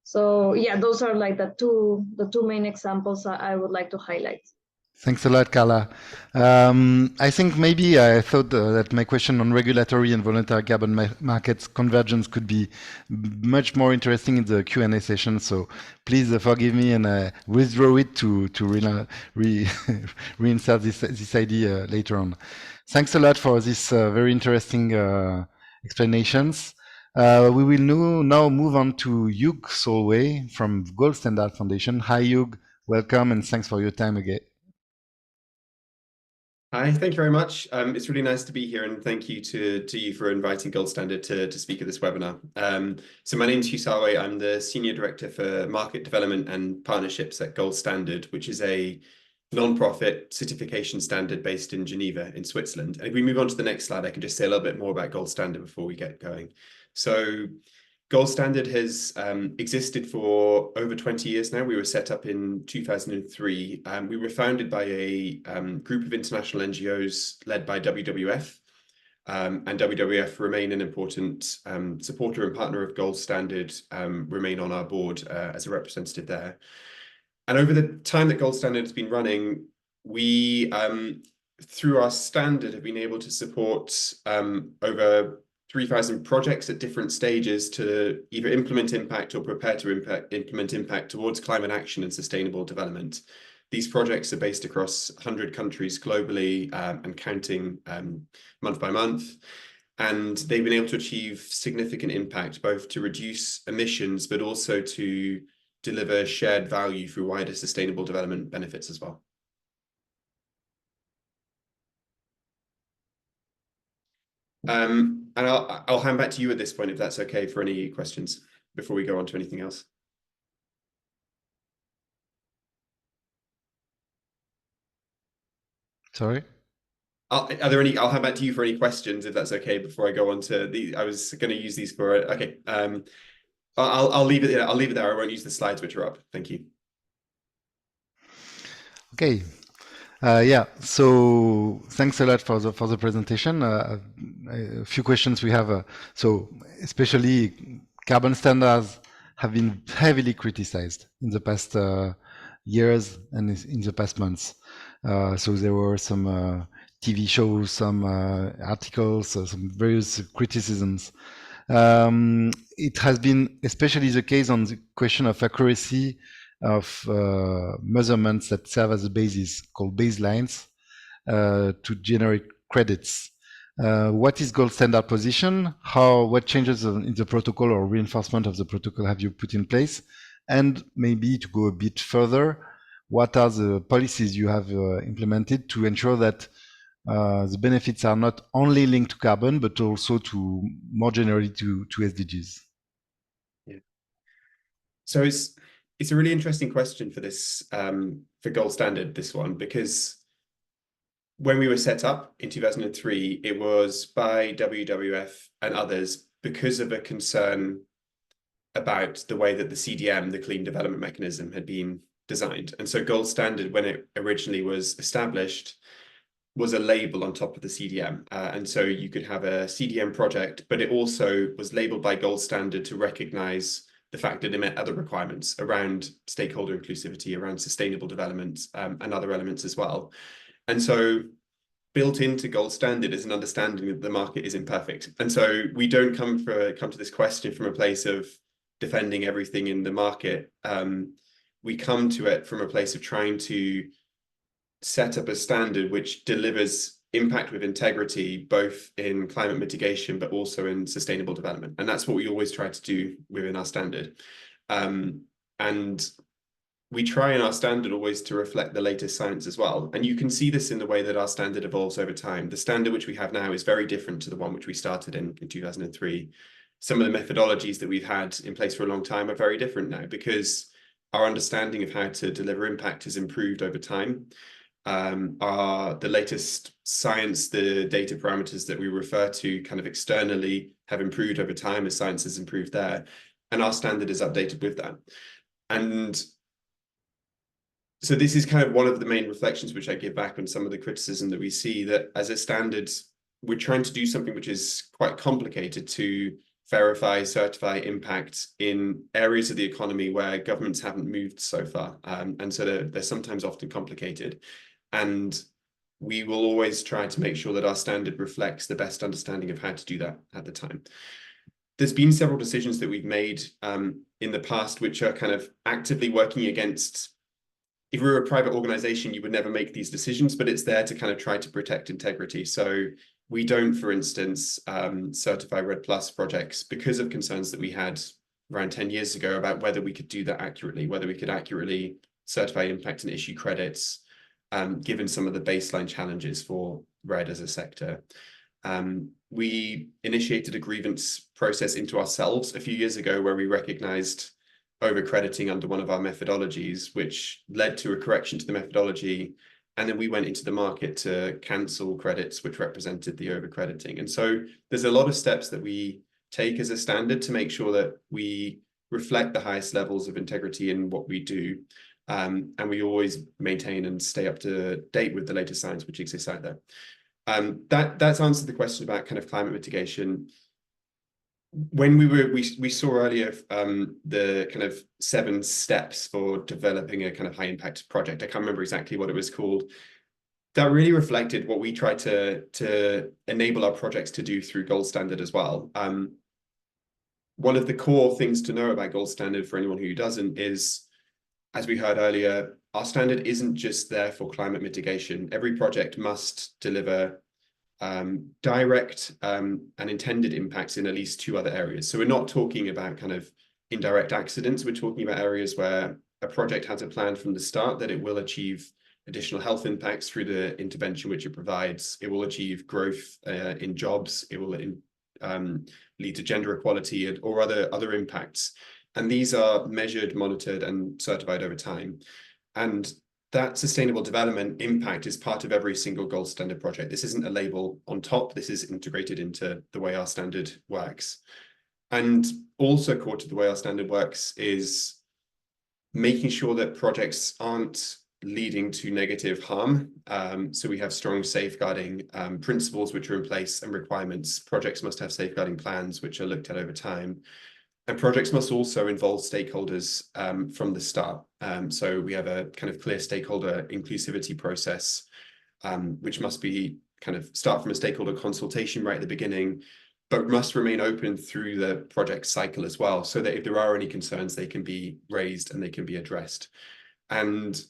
So yeah, those are like the two main examples I would like to highlight. Thanks a lot, Carla. I think maybe I thought that my question on regulatory and voluntary carbon markets convergence could be much more interesting in the Q&A session. So please forgive me and withdraw it to reinsert this idea later on. Thanks a lot for this very interesting explanations. We will now move on to Hugh Solway from Gold Standard Foundation. Hi, Hugh. Welcome and thanks for your time again. Hi, thank you very much. It's really nice to be here, and thank you to you for inviting Gold Standard to speak at this webinar. So my name is Hugh Solway. I'm the Senior Director for Market Development and Partnerships at Gold Standard, which is a non-profit certification standard based in Geneva in Switzerland. And if we move on to the next slide, I can just say a little bit more about Gold Standard before we get going. So Gold Standard has existed for over 20 years now. We were set up in 2003. We were founded by a group of international NGOs led by WWF. And WWF remain an important supporter and partner of Gold Standard, remain on our board as a representative there. And over the time that Gold Standard has been running, we through our standard, have been able to support over 3,000 projects at different stages to either implement impact or prepare to implement impact towards climate action and sustainable development. These projects are based across 100 countries globally and counting month by month. And they've been able to achieve significant impact, both to reduce emissions, but also to deliver shared value through wider sustainable development benefits as well. And I'll hand back to you at this point, if that's okay, for any questions before we go on to anything else. Sorry? Are there any? I'll hand back to you for any questions, if that's okay, before I go on to the. I was going to use these for. Okay. I'll leave it there. I'll leave it there. I won't use the slides which are up. Thank you. Okay. Yeah, so thanks a lot for the presentation. A few questions we have. So especially carbon standards have been heavily criticized in the past years and in the past months. So there were some TV shows, some articles, some various criticisms. It has been especially the case on the question of accuracy of measurements that serve as a basis, called baselines, to generate credits. What is gold standard position? What changes in the protocol or reinforcement of the protocol have you put in place? And maybe to go a bit further, what are the policies you have implemented to ensure that the benefits are not only linked to carbon, but also to more generally to SDGs? Yeah. So it's a really interesting question for this for gold standard, this one, because when we were set up in 2003, it was by WWF and others because of a concern about the way that the CDM, the Clean Development Mechanism, had been designed. And so gold standard, when it originally was established, was a label on top of the CDM. And so you could have a CDM project, but it also was labeled by gold standard to recognize the fact that it met other requirements around stakeholder inclusivity, around sustainable development, and other elements as well. And so built into gold standard is an understanding that the market is imperfect. And so we don't come to this question from a place of defending everything in the market. We come to it from a place of trying to set up a standard which delivers impact with integrity, both in climate mitigation, but also in sustainable development. And that's what we always try to do within our standard. And we try in our standard always to reflect the latest science as well. And you can see this in the way that our standard evolves over time. The standard which we have now is very different to the one which we started in 2003. Some of the methodologies that we've had in place for a long time are very different now because our understanding of how to deliver impact has improved over time. The latest science, the data parameters that we refer to kind of externally have improved over time as science has improved there. And our standard is updated with that. And so this is kind of one of the main reflections which I give back on some of the criticism that we see, that as a standard, we're trying to do something which is quite complicated to verify, certify impact in areas of the economy where governments haven't moved so far. And so they're sometimes often complicated. And we will always try to make sure that our standard reflects the best understanding of how to do that at the time. There's been several decisions that we've made in the past which are kind of actively working against. If we were a private organization, you would never make these decisions, but it's there to kind of try to protect integrity. So we don't, for instance, certify REDD+ projects because of concerns that we had around 10 years ago about whether we could do that accurately, whether we could accurately certify impact and issue credits, given some of the baseline challenges for REDD as a sector. We initiated a grievance process into ourselves a few years ago where we recognized overcrediting under one of our methodologies, which led to a correction to the methodology. And then we went into the market to cancel credits which represented the overcrediting. And so there's a lot of steps that we take as a standard to make sure that we reflect the highest levels of integrity in what we do. And we always maintain and stay up to date with the latest science which exists out there. That's answered the question about kind of climate mitigation. When we saw earlier the kind of 7 steps for developing a kind of high impact project. I can't remember exactly what it was called. that really reflected what we try to enable our projects to do through Gold Standard as well. One of the core things to know about Gold Standard for anyone who doesn't is, as we heard earlier, our standard isn't just there for climate mitigation. Every project must deliver direct and intended impacts in at least 2 other areas. So we're not talking about kind of indirect accidents. We're talking about areas where a project has a plan from the start that it will achieve additional health impacts through the intervention which it provides. It will achieve growth in jobs. It will lead to gender equality or other impacts. And these are measured, monitored, and certified over time. And that sustainable development impact is part of every single Gold Standard project. This isn't a label on top. This is integrated into the way our standard works. And also core to the way our standard works is making sure that projects aren't leading to negative harm. So we have strong safeguarding principles which are in place and requirements. Projects must have safeguarding plans which are looked at over time. And projects must also involve stakeholders from the start. So we have a kind of clear stakeholder inclusivity process, which must be kind of start from a stakeholder consultation right at the beginning, but must remain open through the project cycle as well, so that if there are any concerns, they can be raised and they can be addressed. And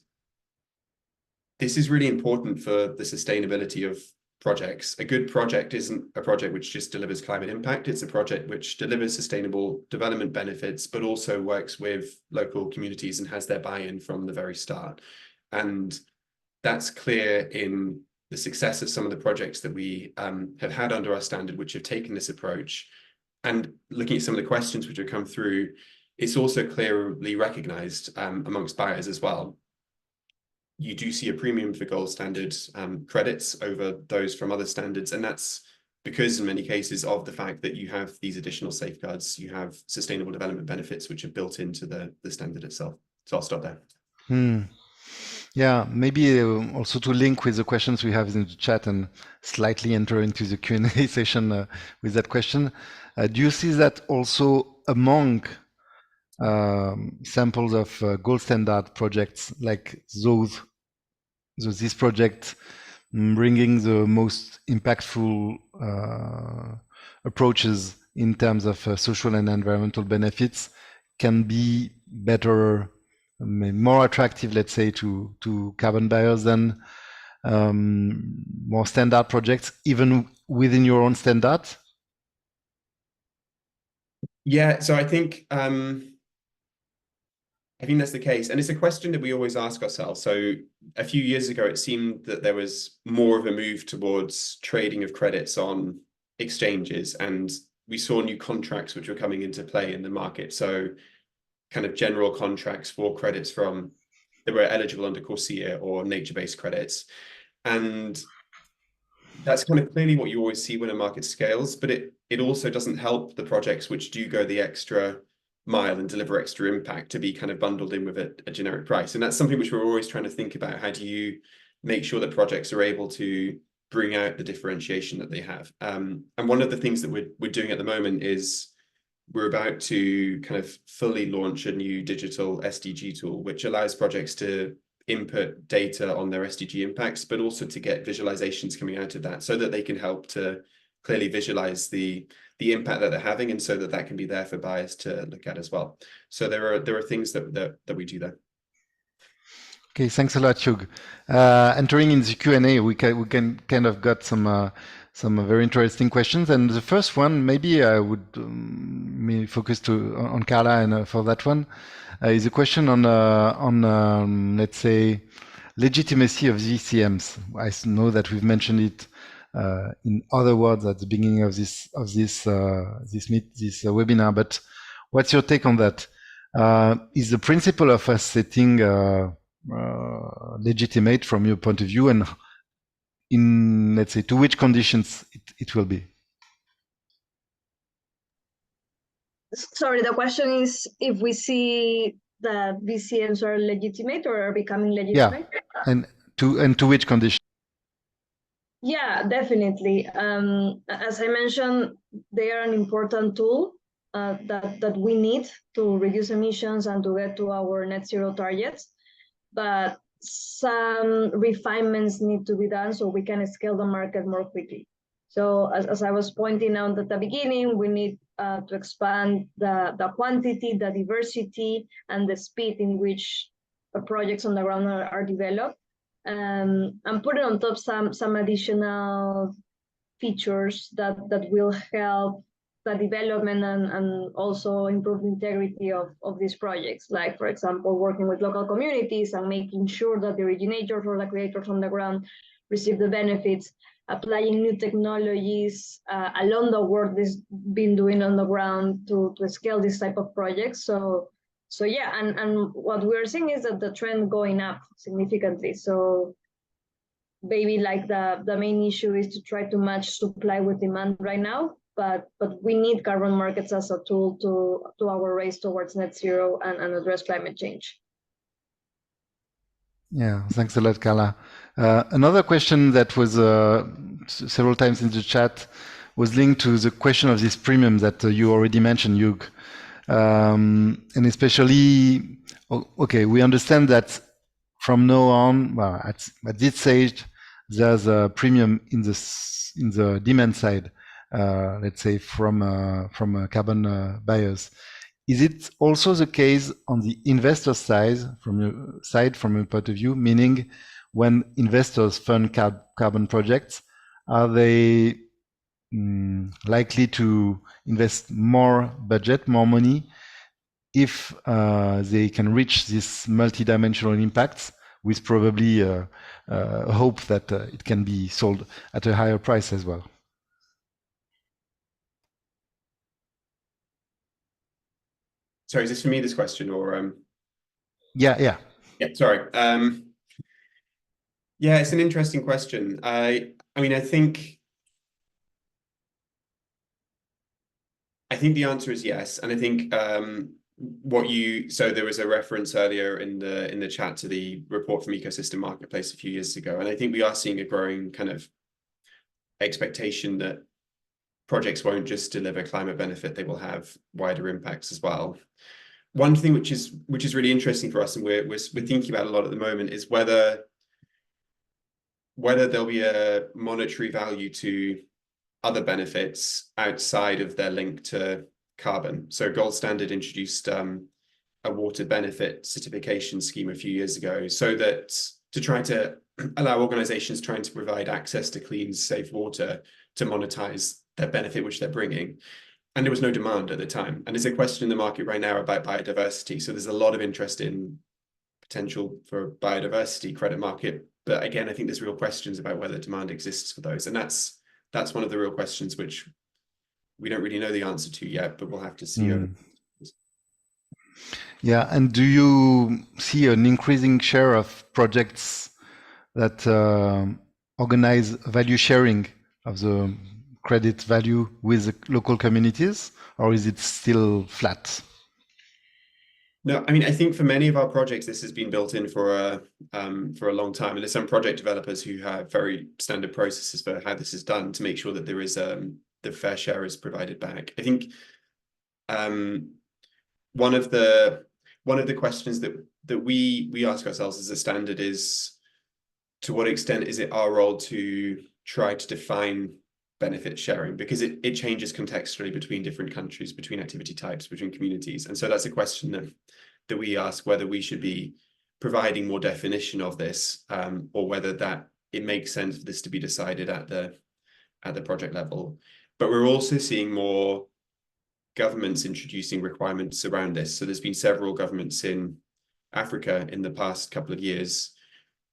this is really important for the sustainability of projects. A good project isn't a project which just delivers climate impact. It's a project which delivers sustainable development benefits, but also works with local communities and has their buy-in from the very start. And that's clear in the success of some of the projects that we have had under our standard, which have taken this approach. And looking at some of the questions which have come through, it's also clearly recognized amongst buyers as well. You do see a premium for Gold Standard credits over those from other standards. And that's because in many cases of the fact that you have these additional safeguards, you have sustainable development benefits, which are built into the standard itself. So I'll stop there. Yeah, maybe also to link with the questions we have in the chat and slightly enter into the Q&A session with that question. Do you see that also among samples of Gold Standard projects, like this project bringing the most impactful approaches in terms of social and environmental benefits can be better, more attractive, let's say, to carbon buyers than more standard projects, even within your own standard? Yeah, so I think that's the case. And it's a question that we always ask ourselves. So a few years ago, it seemed that there was more of a move towards trading of credits on exchanges. And we saw new contracts which were coming into play in the market. So kind of general contracts for credits that were eligible under CORSIA or nature-based credits. And that's kind of clearly what you always see when a market scales, but it also doesn't help the projects which do go the extra mile and deliver extra impact to be kind of bundled in with a generic price. And that's something which we're always trying to think about. How do you make sure that projects are able to bring out the differentiation that they have? And one of the things that we're doing at the moment is we're about to kind of fully launch a new digital SDG tool, which allows projects to input data on their SDG impacts, but also to get visualizations coming out of that so that they can help to clearly visualize the impact that they're having, and so that can be there for buyers to look at as well. So there are things that we do there. Okay, thanks a lot, Hugh. Entering in the Q&A, we can kind of got some very interesting questions. And the first one, maybe I would focus on Carla, and for that one, is a question on let's say legitimacy of VCMs. I know that we've mentioned it in other words at the beginning of this webinar, but what's your take on that? Is the principle of us setting legitimate from your point of view, and in, let's say, to which conditions it will be? Sorry, the question is if we see that VCMs are legitimate or are becoming legitimate? Yeah, and to which conditions? Yeah, definitely. As I mentioned, they are an important tool that we need to reduce emissions and to get to our net zero targets. But some refinements need to be done so we can scale the market more quickly. So as I was pointing out at the beginning, we need to expand the quantity, the diversity, and the speed in which projects on the ground are developed. And putting on top some additional features that will help the development and also improve the integrity of these projects, like, for example, working with local communities and making sure that the originators or the creators on the ground receive the benefits, applying new technologies along the work that's been doing on the ground to scale this type of projects. So yeah, and what we're seeing is that the trend going up significantly. So maybe like the main issue is to try to match supply with demand right now, but we need carbon markets as a tool to our race towards net zero and address climate change. Yeah, thanks a lot, Carla. Another question that was several times in the chat was linked to the question of this premium that you already mentioned, Hugh. And especially, okay, we understand that from now on, well, at this stage, there's a premium in the demand side, let's say from carbon buyers. Is it also the case on the investor side, from your point of view, meaning when investors fund carbon projects, are they likely to invest more budget, more money, if they can reach these multidimensional impacts, with probably a hope that it can be sold at a higher price as well? Sorry, is this for me, this question, or Yeah. Sorry. Yeah, it's an interesting question. I mean, I think the answer is yes, and I think so there was a reference earlier in the chat to the report from Ecosystem Marketplace a few years ago, and I think we are seeing a growing kind of expectation that projects won't just deliver climate benefit, they will have wider impacts as well. One thing which is really interesting for us, and we're thinking about a lot at the moment, is whether there'll be a monetary value to other benefits outside of their link to carbon. So Gold Standard introduced a water benefit certification scheme a few years ago, so that to try to allow organizations trying to provide access to clean, safe water to monetize their benefit which they're bringing. And there was no demand at the time. And there's a question in the market right now about biodiversity. So there's a lot of interest in potential for biodiversity credit market. But again, I think there's real questions about whether demand exists for those. And that's one of the real questions which we don't really know the answer to yet, but we'll have to see. Yeah, and do you see an increasing share of projects that organize value sharing of the credit value with the local communities, or is it still flat? No, I mean, I think for many of our projects, this has been built in for a long time. And there's some project developers who have very standard processes for how this is done to make sure that there is the fair share is provided back. I think one of the questions that we ask ourselves as a standard is, to what extent is it our role to try to define benefit sharing, because it changes contextually between different countries, between activity types, between communities. And so that's a question that we ask, whether we should be providing more definition of this, or whether that it makes sense for this to be decided at the project level. But we're also seeing more governments introducing requirements around this. So there's been several governments in Africa in the past couple of years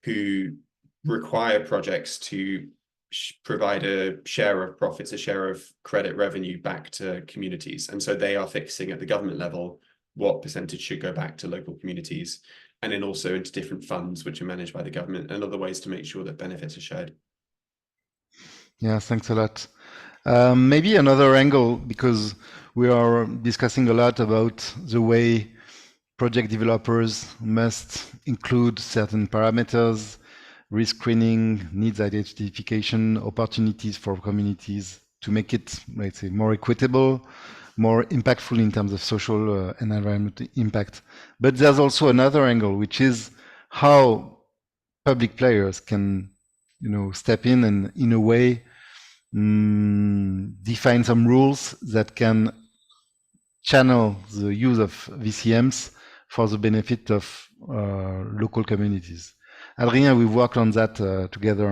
who require projects to provide a share of profits, a share of credit revenue back to communities. And so they are fixing at the government level what percentage should go back to local communities, and then also into different funds which are managed by the government, and other ways to make sure that benefits are shared. Yeah, thanks a lot. Maybe another angle, because we are discussing a lot about the way project developers must include certain parameters, risk screening, needs identification, opportunities for communities to make it, let's say, more equitable, more impactful in terms of social and environmental impact. But there's also another angle, which is how public players can, step in and in a way define some rules that can channel the use of VCMs for the benefit of local communities. Adrien, we worked on that together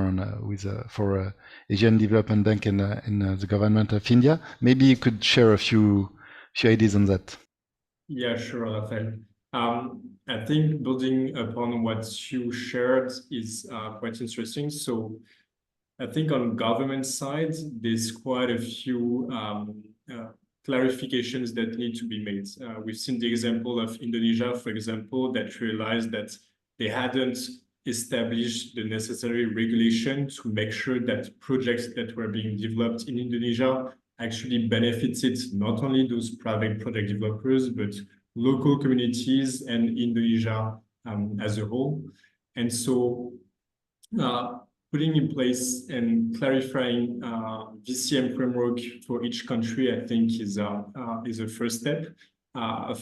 for Asian Development Bank and the government of India. Maybe you could share a few ideas on that. Yeah, sure, Raphael. I think building upon what you shared is quite interesting. So I think on government side, there's quite a few clarifications that need to be made. We've seen the example of Indonesia, for example, that realized that they hadn't established the necessary regulation to make sure that projects that were being developed in Indonesia actually benefited not only those private project developers, but local communities and Indonesia as a whole. And so putting in place and clarifying VCM framework for each country, I think is a first step.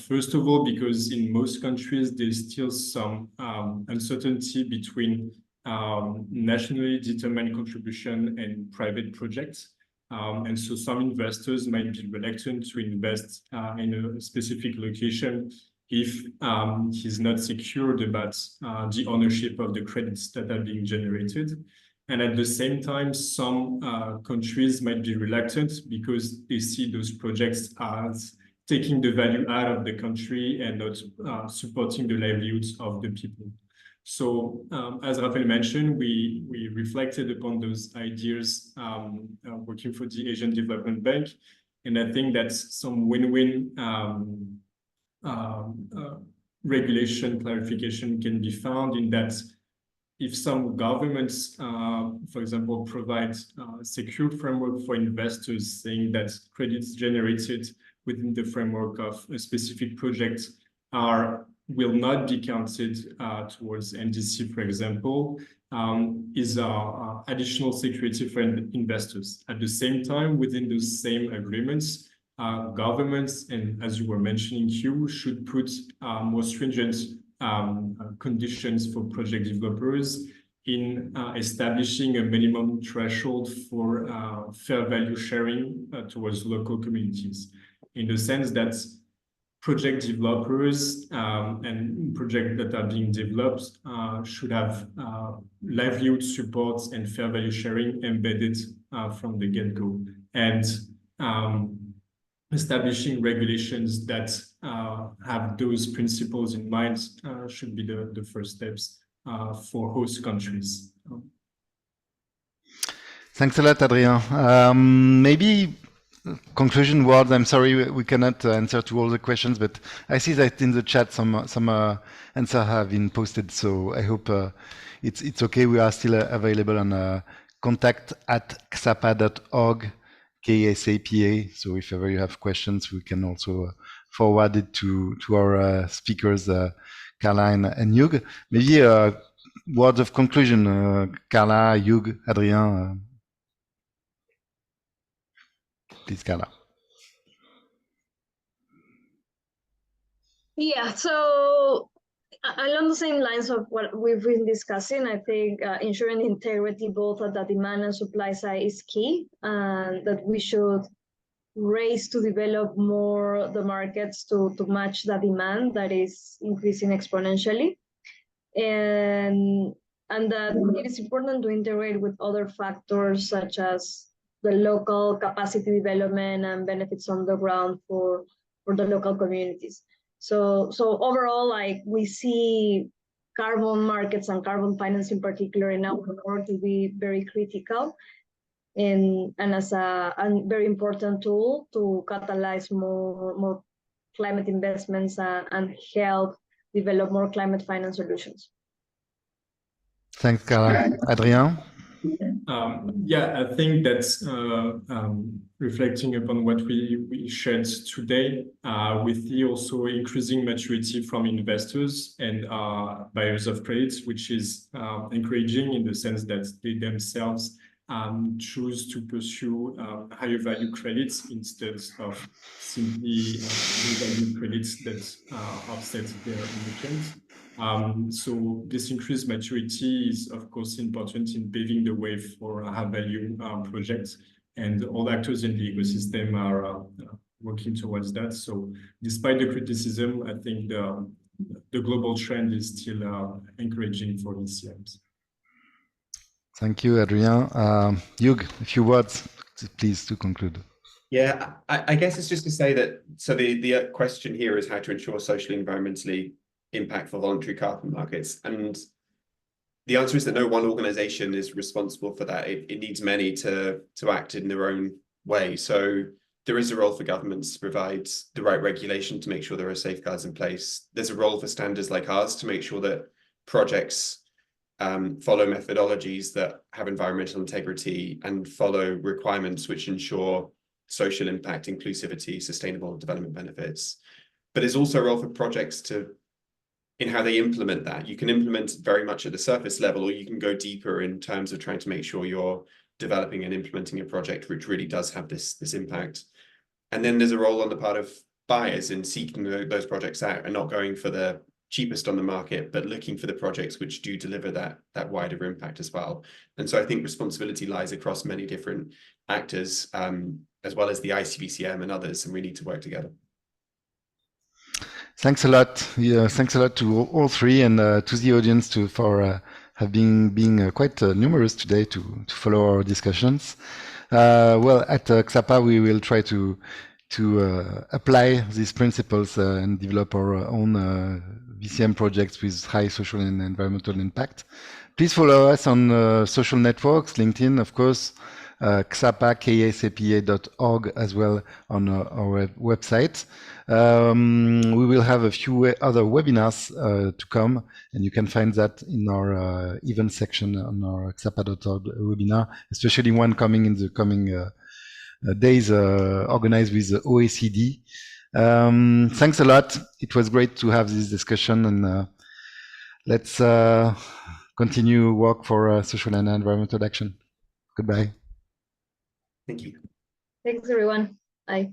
First of all, because in most countries, there's still some uncertainty between nationally determined contribution and private projects. And so some investors might be reluctant to invest in a specific location if he's not secured about the ownership of the credits that are being generated. And at the same time, some countries might be reluctant because they see those projects as taking the value out of the country and not supporting the livelihoods of the people. So as Raphael mentioned, we reflected upon those ideas working for the Asian Development Bank. And I think that's some win-win regulation clarification can be found in that if some governments, for example, provide a secure framework for investors saying that credits generated within the framework of a specific project will not be counted towards NDC, for example, is additional security for investors. At the same time, within those same agreements, governments, and as you were mentioning, Hugh, should put more stringent conditions for project developers in establishing a minimum threshold for fair value sharing towards local communities, in the sense that project developers and projects that are being developed should have livelihood supports and fair value sharing embedded from the get-go. And establishing regulations that have those principles in mind should be the first steps for host countries. Thanks a lot, Adrien. Maybe conclusion words. I'm sorry we cannot answer to all the questions, but I see that in the chat some answers have been posted. So I hope it's okay. We are still available on contact@ksapa.org. KSAPA. So if ever you have questions, we can also forward it to our speakers, Carla and Hugh. Maybe words of conclusion, Carla, Hugh, Adrien. Please, Carla. Yeah, so along the same lines of what we've been discussing, I think ensuring integrity both at the demand and supply side is key, and that we should race to develop more the markets to match the demand that is increasing exponentially. And that it is important to integrate with other factors such as the local capacity development and benefits on the ground for the local communities. So overall, like, we see carbon markets and carbon finance in particular in our work to be very critical and as a very important tool to catalyze more climate investments and help develop more climate finance solutions. Thanks, Carla. Adrien? Yeah, I think that's reflecting upon what we shared today, with the also increasing maturity from investors and buyers of credits, which is encouraging in the sense that they themselves choose to pursue higher value credits instead of simply low value credits that offset their emissions. So this increased maturity is, of course, important in paving the way for high-value projects, and all actors in the ecosystem are working towards that. So despite the criticism, I think the global trend is still encouraging for VCMs. Thank you, Adrien. Hugh, a few words, please, to conclude. Yeah, I guess it's just to say that, so the question here is how to ensure socially and environmentally impactful voluntary carbon markets. And the answer is that no one organization is responsible for that. It needs many to act in their own way. So there is a role for governments to provide the right regulation to make sure there are safeguards in place. There's a role for standards like ours to make sure that projects follow methodologies that have environmental integrity and follow requirements which ensure social impact, inclusivity, sustainable development benefits. But there's also a role for projects in how they implement that. You can implement very much at the surface level, or you can go deeper in terms of trying to make sure you're developing and implementing a project which really does have this impact. And then there's a role on the part of buyers in seeking those projects out and not going for the cheapest on the market, but looking for the projects which do deliver that wider impact as well. And so I think responsibility lies across many different actors, as well as the ICVCM and others, and we need to work together. Thanks a lot. Yeah, thanks a lot to all three, and to the audience for being quite numerous today to follow our discussions. Well, at Ksapa, we will try to apply these principles and develop our own VCM projects with high social and environmental impact. Please follow us on social networks, LinkedIn, of course, ksapa.org as well on our website. We will have a few other webinars to come, and you can find that in our event section on our ksapa.org webinar, especially one coming in the coming days organized with the OECD. Thanks a lot. It was great to have this discussion, and let's continue work for social and environmental action. Goodbye. Thank you. Thanks, everyone. Bye.